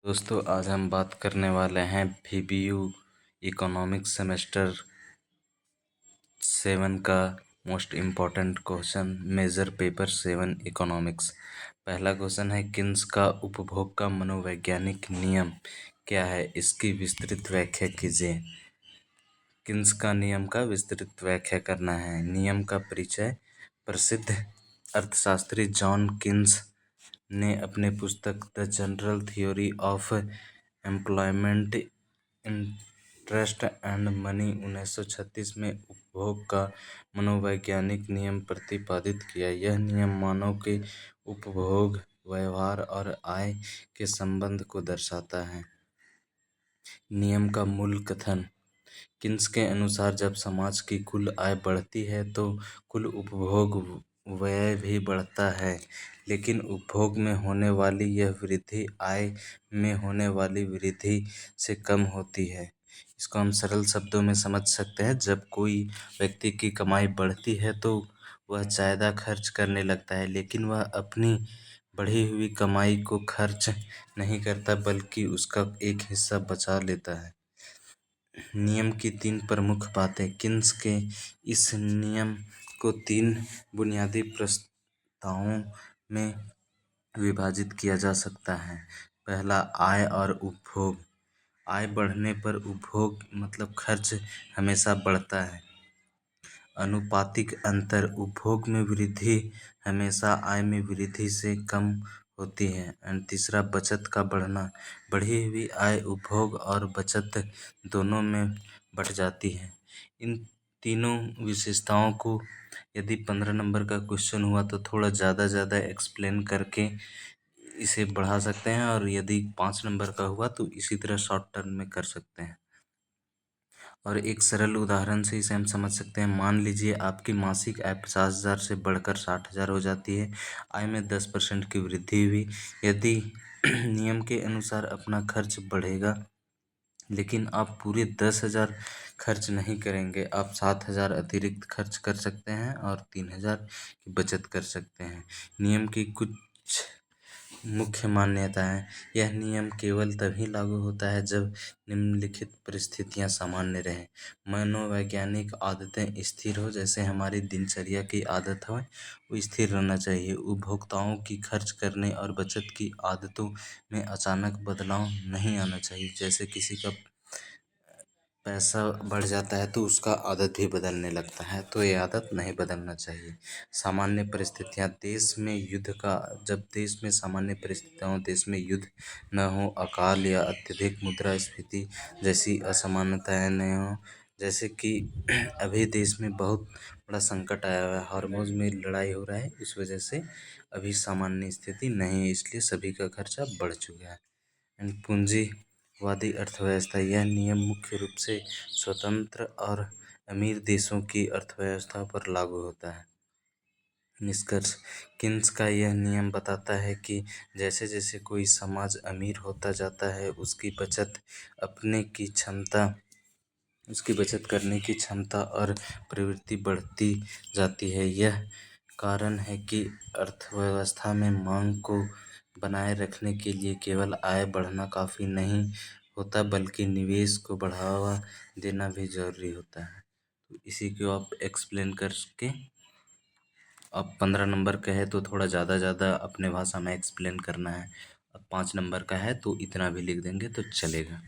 दोस्तों, आज हम बात करने वाले हैं VBU इकोनॉमिक्स सेमेस्टर 7 का most important question major paper 7 economics. पहला क्वेश्चन है, किन्स का उपभोग का मनोवैज्ञानिक नियम क्या है, इसकी विस्तृत व्याख्या कीजिए। किन्स का नियम का विस्तृत व्याख्या करना है। नियम का परिचय। प्रसिद्ध अर्थशास्त्री जॉन किन्स ने अपने पुस्तक the general theory of employment, interest and money 1936 में उपभोग का मनोवैज्ञानिक नियम प्रतिपादित किया। यह नियम मानव के उपभोग, व्यवहार और आय के संबंध को दर्शाता है। नियम का मूल कथन। किन्स के अनुसार जब समाज की कुल आय बढ़ती है तो कुल उपभोग व्यय भी बढ़ता है, लेकिन उपभोग में होने वाली यह वृद्धि आय में होने वाली वृद्धि से कम होती है। इसको हम सरल शब्दों में समझ सकते हैं। जब कोई व्यक्ति की कमाई बढ़ती है तो वह ज़्यादा खर्च करने लगता है, लेकिन वह अपनी बढ़ी हुई कमाई को खर्च नहीं करता बल्कि उसका एक हिस्सा बचा लेता है। नियम की 3 प्रमुख बातें। किन्स के इस नियम को 3 बुनियादी प्रस्तावों में विभाजित किया जा सकता है। पहला, आय और उपभोग। आय बढ़ने पर उपभोग मतलब खर्च हमेशा बढ़ता है। अनुपातिक अंतर। उपभोग में वृद्धि हमेशा आय में वृद्धि से कम होती है। एंड तीसरा, बचत का बढ़ना। बढ़ी हुई आय उपभोग और बचत दोनों में बढ़ जाती है। इन तीनों विशेषताओं को यदि 15 नंबर का क्वेश्चन हुआ तो थोड़ा ज़्यादा एक्सप्लेन करके इसे बढ़ा सकते हैं, और यदि 5 नंबर का हुआ तो इसी तरह शॉर्ट टर्म में कर सकते हैं। और एक सरल उदाहरण से इसे हम समझ सकते हैं। मान लीजिए आपकी मासिक आय 50,000 से बढ़कर 60,000 हो जाती है। आय में 10% की वृद्धि हुई। यदि नियम के अनुसार अपना खर्च बढ़ेगा, लेकिन आप पूरे 10,000 खर्च नहीं करेंगे। आप 7,000 अतिरिक्त खर्च कर सकते हैं और 3,000 की बचत कर सकते हैं। नियम की कुछ मुख्य मान्यताएं। यह नियम केवल तभी लागू होता है जब निम्नलिखित परिस्थितियां सामान्य रहें। मनोवैज्ञानिक आदतें स्थिर हो, जैसे हमारी दिनचर्या की आदत हो, वो स्थिर रहना चाहिए। उपभोक्ताओं की खर्च करने और बचत की आदतों में अचानक बदलाव नहीं आना चाहिए। जैसे किसी का पैसा बढ़ जाता है तो उसका आदत भी बदलने लगता है, तो ये आदत नहीं बदलना चाहिए। सामान्य परिस्थितियाँ। देश में युद्ध का जब देश में सामान्य परिस्थितियाँ हो, देश में युद्ध न हो, अकाल या अत्यधिक मुद्रास्फीति जैसी असमानताएं न हो। जैसे कि अभी देश में बहुत बड़ा संकट आया हुआ है, हॉर्मुज़ में लड़ाई हो रहा है, इस वजह से अभी सामान्य स्थिति नहीं है, इसलिए सभी का खर्चा बढ़ चुका है। एंड पूंजीवादी अर्थव्यवस्था। यह नियम मुख्य रूप से स्वतंत्र और अमीर देशों की अर्थव्यवस्था पर लागू होता है। निष्कर्ष। किन्स का यह नियम बताता है कि जैसे जैसे कोई समाज अमीर होता जाता है, उसकी बचत करने की क्षमता और प्रवृत्ति बढ़ती जाती है। यह कारण है कि अर्थव्यवस्था में मांग को बनाए रखने के लिए केवल आय बढ़ाना काफ़ी नहीं होता, बल्कि निवेश को बढ़ावा देना भी जरूरी होता है। तो इसी को आप एक्सप्लेन करके, अब 15 नंबर का है तो थोड़ा ज़्यादा अपने भाषा में एक्सप्लेन करना है। अब 5 नंबर का है तो इतना भी लिख देंगे तो चलेगा।